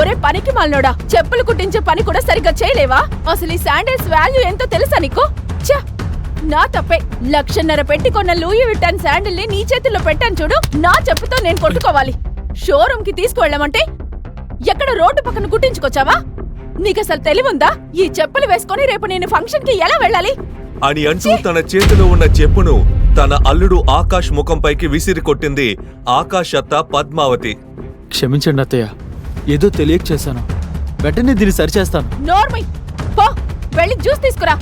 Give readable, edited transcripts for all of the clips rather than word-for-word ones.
ఒరే పనికి మాలినోడా, చెప్పులు కుట్టించే పని కూడా సరిగ్గా చేయలేవా? అసలు ఈ శాండిల్స్ వాల్యూ ఎంతో తెలుసా నీకు? ఛ! నా తప్పే. 1,50,000 పెట్టి కొన్న లూయి విట్టాన్ శాండిల్ ని నీ చేతుల్లో పెట్టాను చూడు. నా చెప్పుతో నేను కొట్టుకోవాలి. షోరూమ్ కి తీసుకువెళ్ళమంటే ఎక్కడ రోడ్డు పక్కన కుట్టించుకొచ్చావా? నీకసలు తెలివుందా? ఈ చెప్పులు వేసుకొని రేపు నేను ఫంక్షన్ కి ఎలా వెళ్ళాలి అని అంటూ తన చేతిలో ఉన్న చెప్పును తన అల్లుడు ఆకాష్ ముఖంపైకి విసిరి కొట్టింది ఆకాష్ అత్త పద్మావతి. క్షమించండి అత్తయ్య, ఏదో తెలియక చేశాను. వెంటనే దీన్ని సరిచేస్తాను. నోర్మై పో, వెళ్ళి జ్యూస్ తీసుకురా.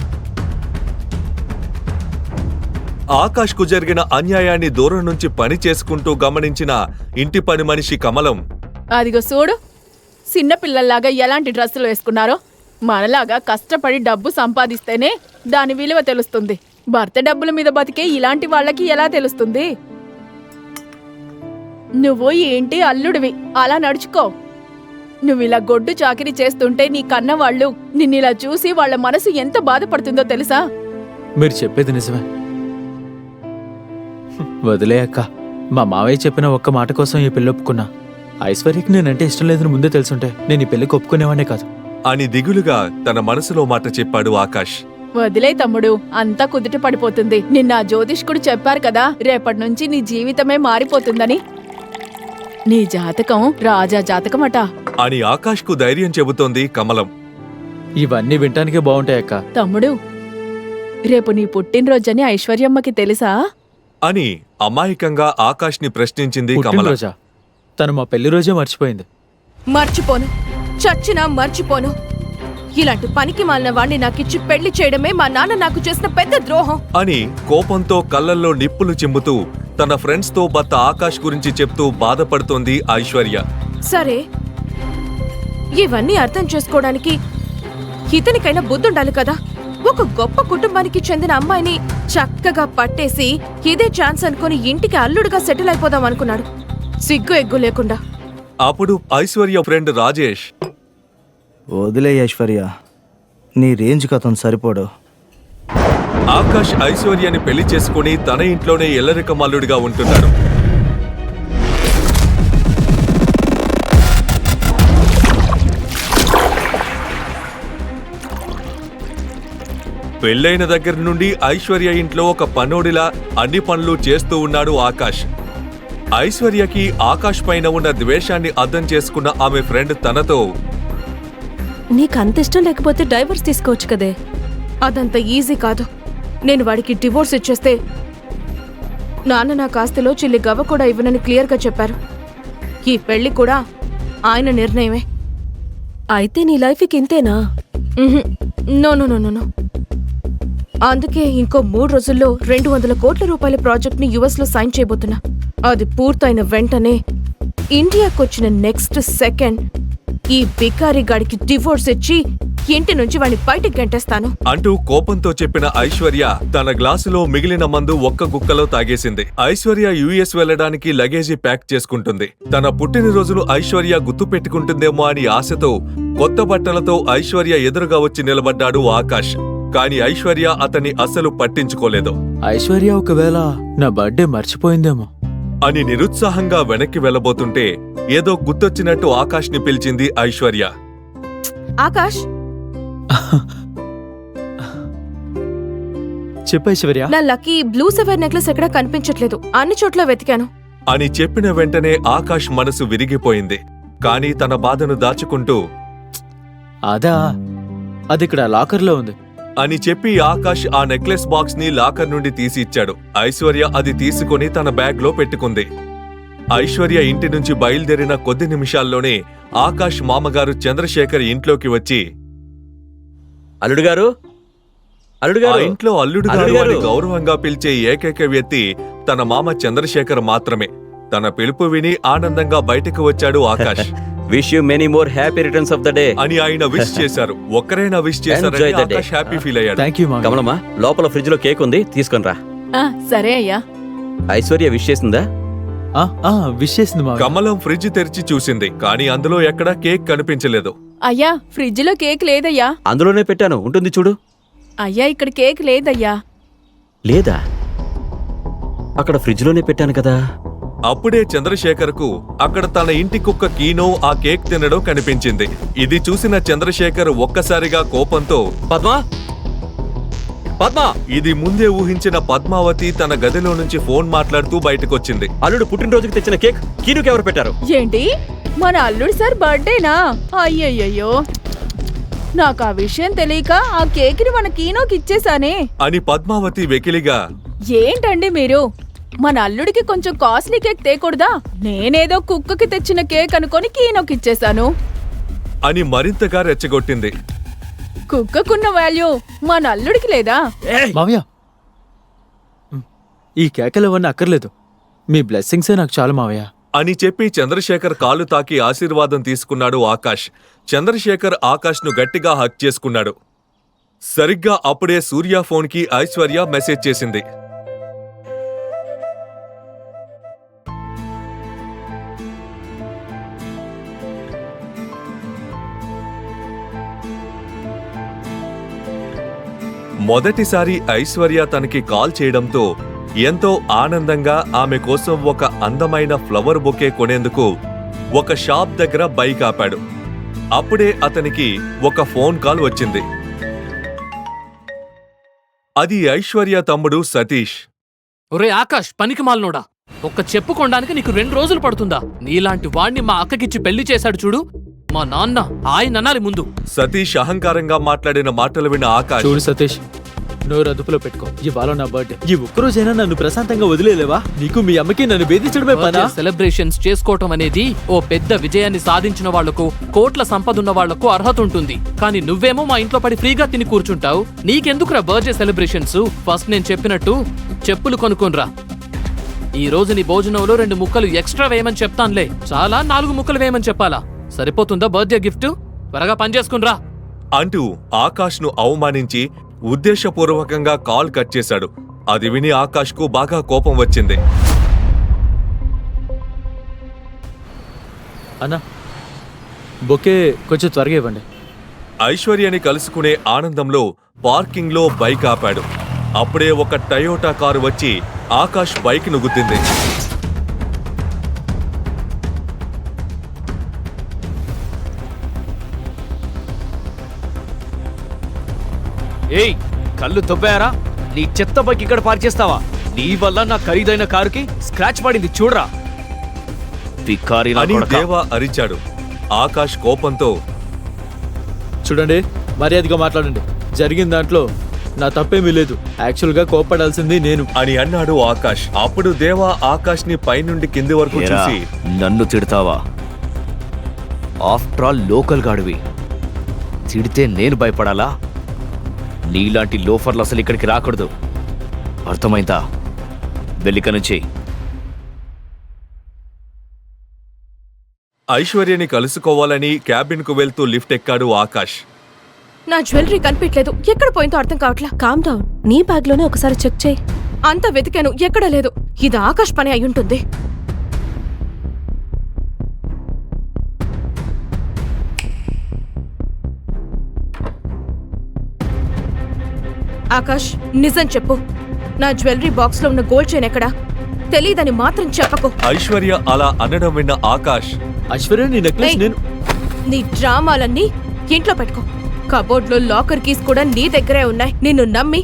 ఆకాష్ కు జరిగిన అన్యాయాన్ని దూరం నుంచి పని చేసుకుంటూ గమనించిన ఇంటి పని మనిషి కమలం, అదిగో చూడు, చిన్నపిల్లల్లాగా ఎలాంటి డ్రెస్సులు వేసుకున్నారో. మనలాగా కష్టపడి డబ్బు సంపాదిస్తేనే దాని విలువ తెలుస్తుంది. భర్త డబ్బుల మీద బతికే ఇలాంటి వాళ్ళకి ఎలా తెలుస్తుంది? నువ్వు ఏంటి అల్లుడివి, అలా నడుచుకో. నువ్విలా గొడ్డు చాకిరీ చేస్తుంటే నీ కన్నవాళ్ళు నిన్నిలా చూసి వాళ్ళ మనసు ఎంత బాధపడుతుందో తెలుసా? మీరు చెప్పేది నిజమే. వదిలే అక్క, మా మావయ్య చెప్పిన ఒక్క మాట కోసం ఈ పెళ్లి ఒప్పుకున్నా. ఐశ్వర్యకి నేనంటే ఇష్టం లేదని ముందే తెలుసుంటే నేను ఈ పెళ్లికి ఒప్పుకునేవాడే కాదు అని దిగులుగా తన మనసులో మాట చెప్పాడు ఆకాష్. వదిలే తమ్ముడు, అంతా కుదుట పడిపోతుంది. నిన్న ఆ జ్యోతిష్కుడు చెప్పారు కదా, రేపటి నుంచి నీ జీవితమే మారిపోతుందని. నీ జాతకం రాజా జాతకమట అని ఆకాష్ కు ధైర్యం చెబుతోంది కమలం. ఇవన్నీ వినటానికే బాగుంటాయక్క. తమ్ముడు, రేపు నీ పుట్టినరోజని ఐశ్వర్యమ్మకి తెలుసా అని అమాయకంగా ఆకాష్ ని ప్రశ్నించింది కమలం. పుట్టినరోజా? తను మా పెళ్లి రోజే మర్చిపోయింది. మర్చిపోను, చచ్చినా మర్చిపోను. ఇలాంటి పనికి మాలిన వాణ్ణి నాకిచ్చి పెళ్లి చేయడమే మా నాన్న నాకు చేసిన పెద్ద ద్రోహం అని కోపంతో కళ్ళల్లో నిప్పులు చిమ్ముతూ తన ఫ్రెండ్స్ తో భర్త ఆకాష్ గురించి చెప్తూ బాధపడుతోంది ఐశ్వర్య. సరే, ఇవన్నీ అర్థం చేసుకోవడానికి ఇతనికైనా బుద్ధుండాలి కదా. ఒక గొప్ప కుటుంబానికి చెందిన అమ్మాయిని చక్కగా పట్టేసి ఇదే ఛాన్స్ అనుకుని ఇంటికి అల్లుడుగా సెటిల్ అయిపోదాం అనుకున్నాడు, సిగ్గు ఎగ్గు లేకుండా. అప్పుడు ఐశ్వర్య ఫ్రెండ్ రాజేష్, వదిలే ఐశ్వర్య, నీ రేంజ్ కథం సరిపోడు. ఆకాష్ ఐశ్వర్యని పెళ్లి చేసుకుని తన ఇంట్లోనే ఎల్లరిక మల్లుడిగా ఉంటున్నాడు. పెళ్లైన దగ్గర నుండి ఐశ్వర్య ఇంట్లో ఒక పనోడిలా అన్ని పనులు చేస్తూ ఉన్నాడు ఆకాష్. ఐశ్వర్యకి ఆకాష్ పైన ఉన్న ద్వేషాన్ని అర్థం చేసుకున్న ఆమె ఫ్రెండ్ తనతో, నీకంత ఇష్టం లేకపోతే డైవర్స్ తీసుకోవచ్చు కదే. అదంత ఈజీ కాదు. నేను వాడికి డివోర్స్ ఇచ్చేస్తే నాన్న నా ఆస్తిలో చిల్లి గవ్వ కూడా ఇవ్వనని క్లియర్గా చెప్పారు. ఈ పెళ్లి కూడా ఆయన నిర్ణయమే. అయితే నీ లైఫ్కి ఇంతేనా? No no no no. అందుకే ఇంకో 3 రోజుల్లో 200 కోట్ల రూపాయల ప్రాజెక్ట్ని యుఎస్లో సైన్ చేయబోతున్నా. అది పూర్తయిన వెంటనే ఇండియాకొచ్చిన నెక్స్ట్ సెకండ్ ఈ బికారి గాడికి డివోర్స్ ఇచ్చి ఇంటి నుంచి వాడిని బయటికి గంటేస్తాను అంటూ కోపంతో చెప్పిన ఐశ్వర్య తన గ్లాసులో మిగిలిన మందు ఒక్క గుక్కలో తాగేసింది. ఐశ్వర్య యుఎస్ వెళ్లడానికి లగేజీ ప్యాక్ చేసుకుంటుంది. తన పుట్టినరోజును ఐశ్వర్య గుర్తు పెట్టుకుంటుందేమో అని ఆశతో కొత్త బట్టలతో ఐశ్వర్య ఎదురుగా వచ్చి నిలబడ్డాడు ఆకాష్. కాని ఐశ్వర్య అతన్ని అస్సలు పట్టించుకోలేదు. ఐశ్వర్య ఒకవేళ నా బర్త్డే మర్చిపోయిందేమో అని నిరుత్సాహంగా వెనక్కి వెళ్లబోతుంటే ఏదో గుర్తొచ్చినట్టు ఆకాష్ ని పిలిచింది ఐశ్వర్య. ఆకాష్, చెప్పు ఐశ్వర్య. నా లక్కీ బ్లూ సెవెర్ నెక్లెస్ ఎక్కడా కనిపించట్లేదు, అన్ని చోట్ల వెతికాను అని చెప్పిన వెంటనే ఆకాష్ మనసు విరిగిపోయింది. కాని తన బాధను దాచుకుంటూ, అదా, అది ఇక్కడ లాకర్లో ఉంది అని చెప్పి ఆకాష్ ఆ నెక్లెస్ బాక్స్ ని లాకర్ నుండి తీసి ఇచ్చాడు. ఐశ్వర్య అది తీసుకుని తన బ్యాగ్ లో పెట్టుకుంది. ఐశ్వర్య ఇంటి నుంచి బయలుదేరిన కొద్ది నిమిషాల్లోనే ఆకాష్ మామగారు చంద్రశేఖర్ ఇంట్లోకి వచ్చి, అల్లుడుగారు, ఆ ఇంట్లో అల్లుడుగారు అని గౌరవంగా పిలిచే ఏకైక వ్యక్తి తన మామ చంద్రశేఖర్ మాత్రమే. తన పిలుపు విని ఆనందంగా బయటకు వచ్చాడు Akash. Wish you many more happy returns of the day అని ఆయన విష్ చేశారు. ఒక్కరైనా విష్ చేశారని ఆకాష్ హ్యాపీ ఫీల్ అయ్యాడు. థ్యాంక్ యూ మామయ్య. కమలమ్మా, లోపల ఫ్రిడ్జ్ లో కేక్ ఉంది, తీసుకొని రా. సరే అయ్యా. ఐశ్వర్య విష్ చేసిందా? విష్ చేసింది మామయ్య. కమలం ఫ్రిడ్జ్ తెరిచి చూసింది, కానీ అందులో ఎక్కడా కేక్ కనిపించలేదు. అయ్యా, ఫ్రిడ్జ్ లో కేక్ లేదయ్యా. అందులోనే పెట్టాను, ఉంటుంది చూడు. అయ్యా, ఇక్కడ కేక్ లేదయ్యా. లేదా? అక్కడ ఫ్రిడ్జ్ లోనే పెట్టాను కదా. అప్పుడే చంద్రశేఖర్కు అక్కడ తన ఇంటి కుక్క కీనో ఆ కేక్ తినడం కనిపించింది. ఇది చూసిన చంద్రశేఖర్ ఒక్కసారిగా కోపంతో పద్మా పద్మా ఇది ముందే ఊహించిన పద్మావతి తన గదిలో నుంచి ఫోన్ మాట్లాడుతూ బయటకొచ్చింది. అల్లుడు పుట్టినరోజుకి తెచ్చిన కేక్ కీనుకి ఎవరు పెట్టారు? ఏంటి మన అల్లుడు సార్ బర్త్డేనా? అయ్యయ్యో, నాకు ఆ విషయం తెలియక ఆ కేక్ని మన కీనోకి ఇచ్చేసానే అని పద్మావతి వెకిలిగా. ఏంటండి మీరు? మన అల్లుడికి కొంచెం కాస్ట్లీ కేక్ తేకూడదా? నేనేదో కుక్కకి తెచ్చిన కేక్ అనుకొని కీనోకి ఇచ్చేసాను అని మరింతగా రెచ్చగొట్టింది. కుక్కకున్న వాల్యూ మన అల్లుడికి లేదా? మావయ్య, ఈ కేకలు అవన్నీ అక్కర్లేదు. మీ బ్లెస్సింగ్సే నాకు చాలు మావయ్య. అని చెప్పి చంద్రశేఖర్ కాలు తాకి ఆశీర్వాదం తీసుకున్నాడు ఆకాష్. చంద్రశేఖర్ ఆకాష్ను గట్టిగా హక్ చేసుకున్నాడు. సరిగ్గా అప్పుడే సూర్య ఫోన్కి ఐశ్వర్య మెసేజ్ చేసింది. మొదటిసారి ఐశ్వర్య తనకి కాల్ చేయడంతో ఎంతో ఆనందంగా ఆమె కోసం ఒక అందమైన ఫ్లవర్ బొకే కొనేందుకు ఒక షాప్ దగ్గర బైక్ ఆపాడు. అప్పుడే అతనికి ఒక ఫోన్ కాల్ వచ్చింది. అది ఐశ్వర్య తమ్ముడు సతీష్. ఒరే ఆకాష్, పనికి మాలనోడా, ఒక్క చెప్పు కొనడానికి నీకు 2 రోజులు పడుతుందా? నీలాంటి వాణ్ణి మా అక్కకిచ్చి పెళ్లి చేశాడు చూడు, మా నాన్న ఆయన అనాలి ముందు. సతీష్ అహంకారంగా మాట్లాడిన మాటలు విన్న ఆకాష్, చూడు సతీష్, నోరు అదుపులో పెట్టుకో. ఇవాళ నా బర్త్డే. ఈ ఒక్కరోజైనా నన్ను ప్రశాంతంగా వదిలేలేవా? నీకు మీ అమ్మకి నన్ను బెదిరించడమే పనా? సెలబ్రేషన్స్ చేసుకోవటం అనేది ఓ పెద్ద విజయాన్ని సాధించిన వాళ్లకు, కోట్ల సంపదున్న వాళ్లకు అర్హత ఉంటుంది. కానీ నువ్వేమో మా ఇంట్లో పడి ఫ్రీగా తిని కూర్చుంటావు. నీకెందుకురా బర్త్డే సెలబ్రేషన్స్? ఫస్ట్ నేను చెప్పినట్టు చెప్పులు కొనుక్కోనరా. ఈ రోజు నీ భోజనంలో 2 ముక్కలు ఎక్స్ట్రా వేయమని చెప్తానులే. చాలా 4 ముక్కలు వేయమని చెప్పాలా? సరిపోతుందా బర్త్డే గిఫ్ట్? త్వరగా పని చేసుకునిరా అంటూ ఆకాష్ను అవమానించి ఉద్దేశపూర్వకంగా కాల్ కట్ చేశాడు. అది విని ఆకాష్కు బాగా కోపం వచ్చింది. అన్నా, బొకే కొంచెం త్వరగా ఇవ్వండి. ఐశ్వర్యని కలుసుకునే ఆనందంలో పార్కింగ్లో బైక్ ఆపాడు. అప్పుడే ఒక టయోటా కారు వచ్చి ఆకాష్ బైక్ ను గుద్దింది. ఏయ్, కళ్ళు తొబ్బాయారా? నీ చెత్త బైక్ ఇక్కడ పార్క్ చేస్తావా? నీ వల్ల నా ఖరీదైన కారుకి స్క్రాచ్ పడింది చూడరా. అని దేవా అరిచాడు. ఆకాష్ కోపంతో, చూడండి, మర్యాదగా మాట్లాడండి. జరిగిన దాంట్లో నా తప్పేమీ లేదు. యాక్చువల్ గా కోప్పడాల్సింది నేను అని అన్నాడు ఆకాష్. అప్పుడు దేవా ఆకాష్ ని పైనుండి కింది వరకు చూసి, నన్ను తిడతావా? ఆఫ్టర్ ఆల్ లోకల్ గాడివి, తిడితే నేను భయపడాలా? నీలాంటి లోఫర్లు అసలు ఇక్కడికి రాకూడదు, అర్థమైందా? వెల్లిక నుంచి. ఐశ్వర్యని కలుసుకోవాలని క్యాబిన్ కు వెళ్తూ లిఫ్ట్ ఎక్కాడు ఆకాష్. నా జ్యువెలరీ కనిపించలేదు. ఎక్కడ పోయిందో అర్థం కావట్లా. Calm down. నీ బ్యాగ్ లోనే ఒకసారి చెక్ చేయి. అంతా వెతికాను, ఎక్కడా లేదు. ఇది ఆకాష్ పని అయ్యుంటుంది. ఆకాష్, నిజం చెప్పు, నా జ్యువెలరీ బాక్స్ లో ఉన్న గోల్డ్ చైన్ ఎక్కడా? తెలీదని మాత్రం చెప్పకు. ఐశ్వర్య అలా అనడం విన్న ఆకాష్, ఐశ్వర్య, నీ నెక్లెస్ ఏయ్, నేను నీ డ్రామాలన్నీ ఇంట్లో పెట్టుకో. కబోర్డ్ లో లాకర్ కీస్ కూడా నీ దగ్గరే ఉన్నాయి. నిన్ను నమ్మి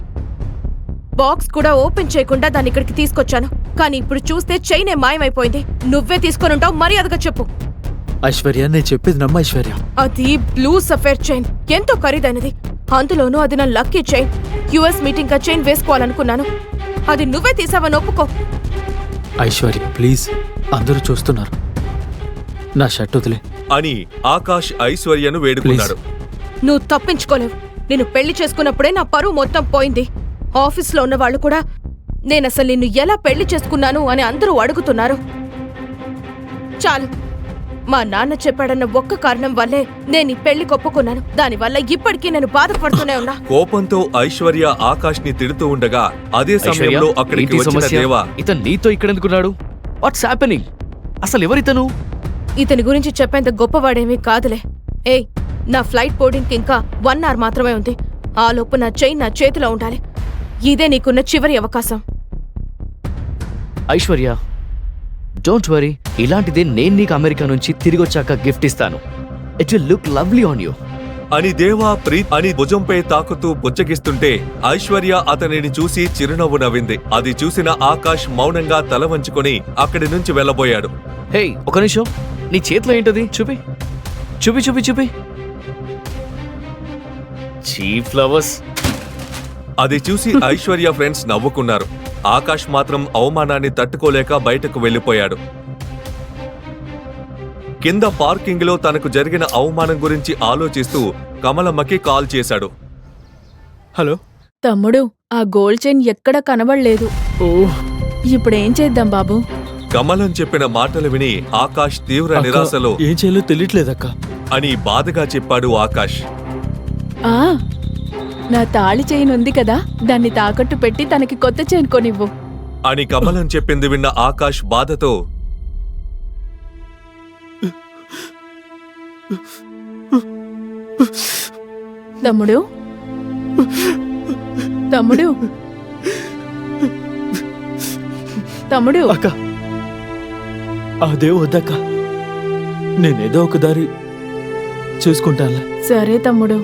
బాక్స్ కూడా ఓపెన్ చేయకుండా దాన్ని ఇక్కడికి తీసుకొచ్చాను. కానీ ఇప్పుడు చూస్తే చైనే మాయమైపోయింది. నువ్వే తీసుకొనుంటావు, మర్యాదగా చెప్పు. ఐశ్వర్య, నేను చెప్పేది నమ్మ ఐశ్వర్య. అది బ్లూ సఫేర్ చైన్, ఎంతో ఖరీదైనది. అందులోనూ అది నా లక్కీ చైన్. యుఎస్ మీటింగ్ గా చైన్ వేసుకోవాలనుకున్నాను, అది నువ్వే తీసావని ఒప్పుకో. ఐశ్వర్య ప్లీజ్, అందరూ చూస్తున్నారు, నా షర్ట్ వదిలే అని ఆకాష్ ఐశ్వర్యను వేడుకున్నాడు. నువ్వు తప్పించుకోలేవు. నేను పెళ్లి చేసుకున్నప్పుడే నా పరువు మొత్తం పోయింది. ఆఫీస్లో ఉన్న వాళ్ళు కూడా నేనసలు నిన్ను ఎలా పెళ్లి చేసుకున్నాను అని అందరూ అడుగుతున్నారు. చాలు, మా నాన్న చెప్పాడన్న ఒక్క కారణం వల్లే నేను ఈ పెళ్లి ఒప్పుకున్నాను. దానివల్ల ఇప్పటికీ నేను బాధపడుతూనే ఉన్నా. కోపంతో ఐశ్వర్య ఆకాష్ ని తిడుతూ ఉండగా అదే సమయంలో అక్కడికి వచ్చిన దేవా, ఇతను నీతో ఇక్కడ ఎందుకున్నాడు? What's happening? అసలు ఎవరితను? ఇతని గురించి చెప్పేంత గొప్పవాడేమీ కాదులే. ఏయ్, నా ఫ్లైట్ బోర్డింగ్కి ఇంకా 1 hour మాత్రమే ఉంది. ఆ లోపు నా చైన్ నా చేతిలో ఉండాలి. ఇదే నీకున్న చివరి అవకాశం. ఐశ్వర్య, డోంట్ వరీ, ఇలాంటిదే నేను నీకు అమెరికా నుంచి తిరిగి వచ్చాక గిఫ్ట్ ఇస్తాను. It will look lovely on you. అని దేవా ప్రీత్ అని భుజంపై తాకుతూ బుజ్జగిస్తుంటే ఐశ్వర్య అతనిని చూసి చిరునవ్వు నవ్వింది. అది చూసిన ఆకాష్ మౌనంగా తల వంచుకొని అక్కడి నుంచి వెళ్ళబోయాడు. హే, ఒక నిమిషం, నీ చేతిలో ఏంటది? చూపి చూపి చూపి చూపి. Cheap flowers. అది చూసి ఐశ్వర్య ఫ్రెండ్స్ నవ్వుకున్నారు. ఆకాష్ మాత్రం అవమానాన్ని తట్టుకోలేక బయటకు వెళ్ళిపోయాడు. కింద పార్కింగ్ లో తనకు జరిగిన అవమానం గురించి ఆలోచిస్తూ కమలమ్మకి కాల్ చేశాడు. హలో. తమ్ముడు, ఆ గోల్డ్ చైన్ ఎక్కడ కనబడలేదు. ఓ ఇప్పుడేం చేద్దాం బాబు? కమలం చెప్పిన మాటలు విని ఆకాష్ తీవ్ర అక్క, నిరాశలో ఏం చేయాలో తెలియట్లేదక్క. అని బాధగా చెప్పాడు ఆకాష్. ఆ నా తాళి చైన్ ఉంది కదా, దాన్ని తాకట్టు పెట్టి తనకి కొత్త చైన్ కొనివ్వు అని కమలం చెప్పింది విన్న ఆకాష్ బాధతో తమ్ముడు తమ్ముడు తమ్ముడు అక్క, అదే వద్దక్క, నేనేదో ఒక దారి చూసుకుంటానులే. సరే తమ్ముడు.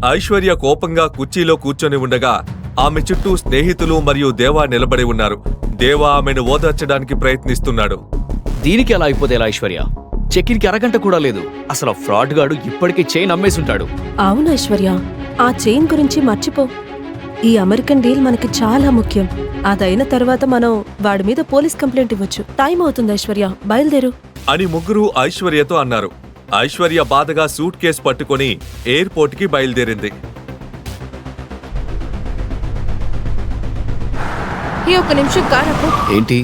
ఐశ్వర్య కోపంగా కుర్చీలో కూర్చొని ఉండగా ఆమె చుట్టూ స్నేహితులు మరియు దేవా నిలబడి ఉన్నారు. దేవా ఆమెను ఓదార్చడానికి ప్రయత్నిస్తున్నాడు. దీనికి ఎలా అయిపోతే ఎలా ఐశ్వర్య? చెక్కినికి అరగంట కూడా లేదు. అసలు ఫ్రాడ్ గాడు ఇప్పటికే చైన్ అమ్మేసుంటాడు. అవును ఐశ్వర్య, ఆ చైన్ గురించి మర్చిపో. ఈ అమెరికన్ డీల్ మనకి చాలా ముఖ్యం. అదైన తర్వాత మనం వాడి మీద పోలీస్ కంప్లైంట్ ఇవ్వచ్చు. టైం అవుతుంది ఐశ్వర్య, బయలుదేరు అని ముగ్గురు ఐశ్వర్యతో అన్నారు. ఐశ్వర్య బాధగా సూట్ కేస్ పట్టుకొని ఎయిర్పోర్ట్ కి బయలుదేరింది. ఈ ఒక్క నిమిషం కారకు. ఏంటి?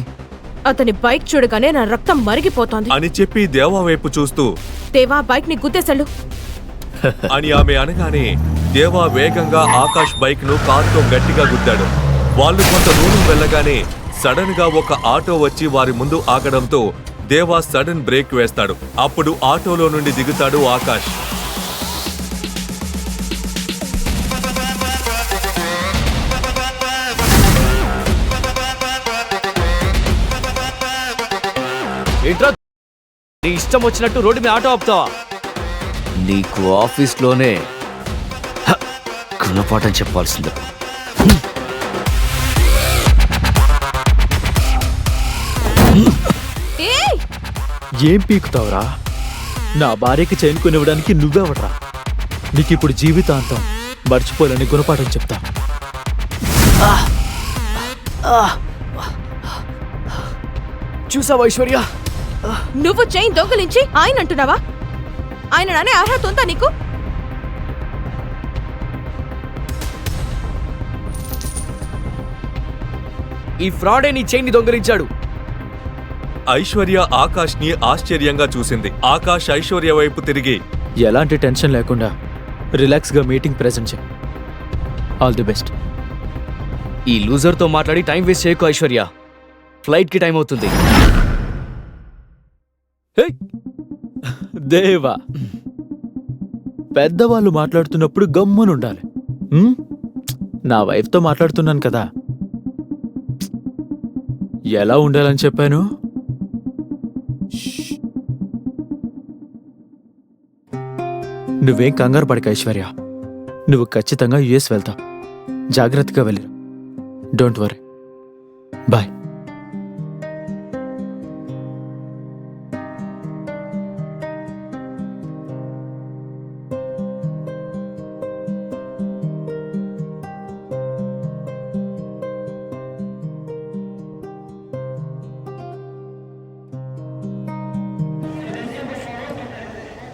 అతని బైక్ చూడగానే నా రక్తం మరిగిపోతోంది. అని చెప్పి దేవా వైపు చూస్తూ దేవా, బైక్ ని గుద్దేశాడు అని ఆమె అనగానే దేవా వేగంగా ఆకాష్ బైక్ ను కారుతో గట్టిగా గుద్దాడు. వాళ్ళు కొంత దూరం వెళ్ళగానే సడన్ గా ఒక ఆటో వచ్చి వారి ముందు ఆగడంతో దేవా సడన్ బ్రేక్ వేస్తాడు. అప్పుడు ఆటోలో నుండి దిగుతాడు ఆకాష్. ఏంట్రా, నీ ఇష్టం వచ్చినట్టు రోడ్డు మీద ఆటో ఆపుతావా? నీకు ఆఫీస్లోనే గుణపాఠం చెప్పాల్సిందే. ఏం పీకుతావురా? నా భార్యకి చైన్ కొనివ్వడానికి నువ్వెవడ్రా? నీకిప్పుడు జీవితాంతం మర్చిపోలేని గుణపాఠం చెప్తా. చూసావా ఐశ్వర్య? నువ్వు చైన్ దొంగలించి ఆయన అంటున్నావా? ఆయన నానే అర్హత ఉందా నీకు? ఈ ఫ్రాడే నీ చైన్ ని దొంగలించాడు. ఐశ్వర్య ఆకాష్ ని ఆశ్చర్యంగా చూసింది. ఆకాష్ ఐశ్వర్య వైపు తిరిగి ఎలాంటి టెన్షన్ లేకుండా రిలాక్స్గా మీటింగ్ ప్రెజెంట్ చేయి. All the best. ఈ లూజర్తో మాట్లాడి టైం వేస్ట్ చేయకు ఐశ్వర్య. ఫ్లైట్కి టైం అవుతుంది. దేవా, పెద్దవాళ్ళు మాట్లాడుతున్నప్పుడు గమ్మునుండాలి. నా వైఫ్తో మాట్లాడుతున్నాను కదా, ఎలా ఉండాలని చెప్పాను? నువ్వేం కంగారు పడక ఐశ్వర్య, నువ్వు ఖచ్చితంగా యుఎస్ వెళ్తావు. జాగ్రత్తగా వెళ్ళిరా. Don't worry. బాయ్.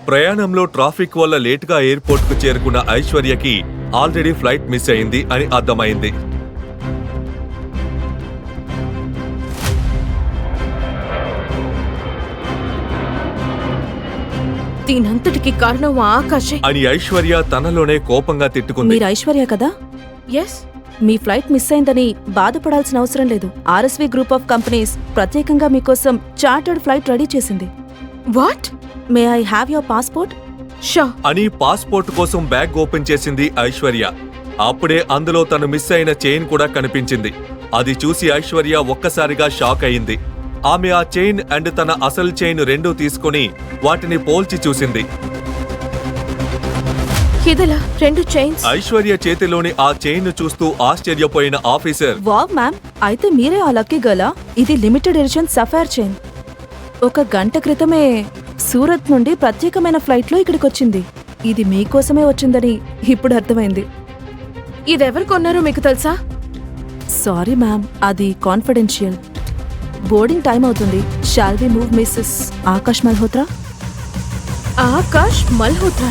ప్రయాణంలో ట్రాఫిక్ వల్ల లేటుగా ఎయిర్పోర్ట్ కు చేరుకున్న ఐశ్వర్యకి ఆల్రెడీ ఫ్లైట్ మిస్ అయింది అని అర్థమైంది. దీనంతటికి కారణం ఆ ఆకాశే. అని ఐశ్వర్య తనలోనే కోపంగా తిట్టుకుంది. మీరు ఐశ్వర్య కదా? ఎస్. మీ ఫ్లైట్ మిస్ అయిందని బాధపడాల్సిన అవసరం లేదు. ఆర్ఎస్వి గ్రూప్ ఆఫ్ కంపెనీస్ ప్రత్యేకంగా మీకోసం చార్టర్డ్ ఫ్లైట్ రెడీ చేసింది. What? May I have your passport? Show. అని పాస్పోర్ట్ కోసం బ్యాగ్ ఓపెన్ చేసింది ఐశ్వర్య. అప్పుడే అందులో తను మిస్ అయిన చైన్ కూడా కనిపించింది. అది చూసి ఐశ్వర్య ఒక్కసారిగా షాక్ అయింది. ఆమె ఆ చైన్ అండ్ తన అసలు చైన్ రెండూ తీసుకుని వాటిని పోల్చి చూసింది. ఇదలా 2 చైన్స్? ఐశ్వర్య చేతిలోని ఆ చైన్ చూస్తూ ఆశ్చర్యపోయిన ఆఫీసర్, వావ్ మ్యామ్, అయితే మీరే ఆ లక్కీ గర్లా? ఇది లిమిటెడ్ ఎడిషన్ సఫైర్ చైన్. 1 గంట క్రితమే సూరత్ నుండి ప్రత్యేకమైన ఫ్లైట్లో ఇక్కడికొచ్చింది. ఇది మీకోసమే వచ్చిందని ఇప్పుడు అర్థమైంది. ఇదెవరు కొన్నారో మీకు తెలుసా? సారీ మ్యామ్, అది కాన్ఫిడెన్షియల్. బోర్డింగ్ టైం అవుతుంది. Shall we move Mrs Akash Malhotra? Akash Malhotra.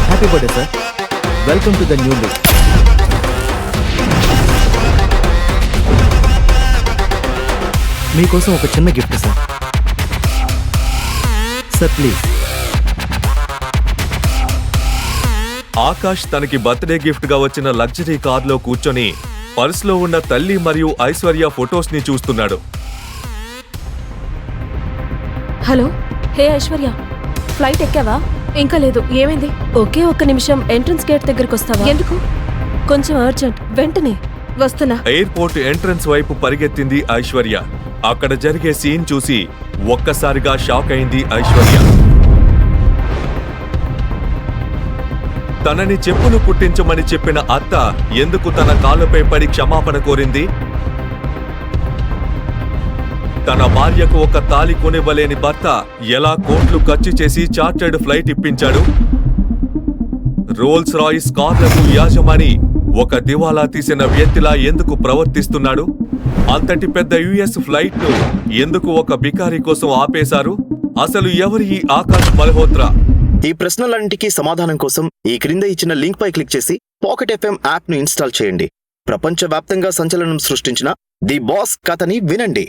Happy birthday sir. Welcome to the new look. మీకోసం ఒక చిన్న gift sir. Sir please. Akash తనకి బర్త్డే గిఫ్ట్ గా వచ్చిన లగ్జరీ కార్లో కూర్చొని పర్సులో ఉన్న తల్లి మరియు ఐశ్వర్య ఫొటోస్ ని చూస్తున్నాడు. హలో. హే ఐశ్వర్య, ఫ్లైట్ ఎక్కావా? ఇంకా లేదు. ఏమైంది? ఒకే 1 నిమిషం ఎంట్రన్స్ గేట్ దగ్గరకు వస్తావా? ఎందుకు? కొంచెం అర్జెంట్. వెంటనే వస్తున్నా. ఎయిర్పోర్ట్ ఎంట్రన్స్ వైపు పరిగెత్తింది ఐశ్వర్య. అక్కడ జరిగే సీన్ చూసి ఒక్కసారిగా షాక్ అయింది ఐశ్వర్య. తనని చెప్పులు కుట్టించమని చెప్పిన అత్త ఎందుకు తన కాళ్ళపై పడి క్షమాపణ కోరింది? తన భార్యకు ఒక తాళి కొనివ్వలేని భర్త ఎలా కోట్లు ఖర్చు చేసి చార్టర్డ్ ఫ్లైట్ ఇప్పించాడు? రోల్స్ రాయిస్ కార్లకు యాజమాని ఒక దివాలా తీసిన వ్యక్తిలా ఎందుకు ప్రవర్తిస్తున్నాడు? అంతటి పెద్ద యుఎస్ ఫ్లైట్ ను ఎందుకు ఒక బికారి కోసం ఆపేశారు? అసలు ఎవరు ఈ ఆకాష్ మల్హోత్రా? ఈ ప్రశ్నలన్నింటికీ సమాధానం కోసం ఈ క్రింద ఇచ్చిన లింక్ పై క్లిక్ చేసి పాకెట్ ఎఫ్ఎం యాప్ ను ఇన్స్టాల్ చేయండి. ప్రపంచవ్యాప్తంగా సంచలనం సృష్టించిన ది బాస్ కథని వినండి.